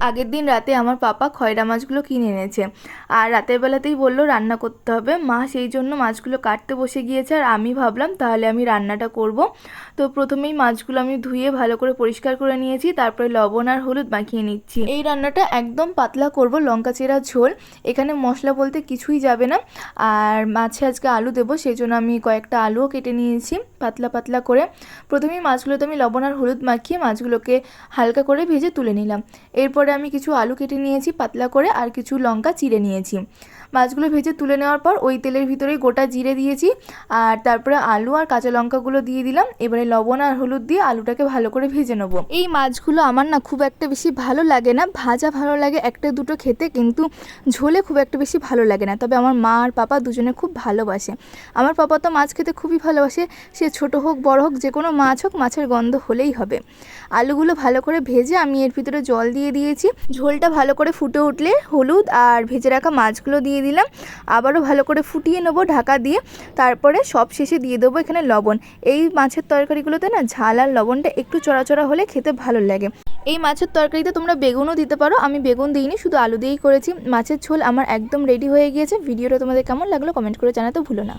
আগের দিন রাতে আমার পাপা খয়রা মাছগুলো কিনে এনেছে, আর রাতের বেলাতেই বললো রান্না করতে হবে। মা সেই জন্য মাছগুলো কাটতে বসে গিয়েছে, আর আমি ভাবলাম তাহলে আমি রান্নাটা করব। তো প্রথমেই মাছগুলো আমি ধুয়ে ভালো করে পরিষ্কার করে নিয়েছি, তারপরে লবণ আর হলুদ মাখিয়ে নিচ্ছি। এই রান্নাটা একদম পাতলা করব, লঙ্কা চেরা ঝোল। এখানে মশলা বলতে কিছুই যাবে না। আর মাছে আজকে আলু দেবো, সেই জন্য আমি কয়েকটা আলুও কেটে নিয়েছি পাতলা পাতলা করে। প্রথমেই মাছগুলোতে আমি লবণ আর হলুদ মাখিয়ে মাছগুলোকে হালকা করে ভেজে তুলে নিলাম। এরপরে আমি কিছু আলু কেটে নিয়েছি পাতলা করে, আর কিছু লঙ্কা চিড়ে নিয়েছি। মাছগুলো ভেজে তুলে নেওয়ার পর ওই তেলের ভিতরে গোটা জিরে দিয়েছি, আর তারপরে আলু আর কাঁচা লঙ্কাগুলো দিয়ে দিলাম। এবারে লবণ আর হলুদ দিয়ে আলুটাকে ভালো করে ভেজে নেবো। এই মাছগুলো আমার না খুব একটা বেশি ভালো লাগে না, ভাজা ভালো লাগে একটা দুটো খেতে, কিন্তু ঝোলে খুব একটা বেশি ভালো লাগে না। তবে আমার মা আর পাপা দুজনে খুব ভালোবাসে। আমার পাপা তো মাছ খেতে খুবই ভালোবাসে, সে ছোট হোক বড় হোক যে কোনো মাছ হোক, মাছের গন্ধ হলেই হবে। আলুগুলো ভালো করে ভেজে আমি এর ভিতরে জল দিয়ে দিয়েছি। ঝোলটা ভালো করে ফুটে উঠলে হলুদ আর ভেজে রাখা মাছগুলো দিয়ে দিলাম। আবারও ভালো করে ফুটিয়ে নেবো ঢাকা দিয়ে। তারপরে সব শেষে দিয়ে দেবো এখানে লবণ। এই মাছের তরকারিগুলোতে না ঝাল আর লবণটা একটু চড়াচড়া হলে খেতে ভালো লাগে। এই মাছের তরকারিতে তোমরা বেগুনও দিতে পারো, আমি বেগুন দিইনি, শুধু আলু দিয়েই করেছি। মাছের ঝোল আমার একদম রেডি হয়ে গিয়েছে। ভিডিওটা তোমাদের কেমন লাগলো কমেন্ট করে জানাতে ভুলো না।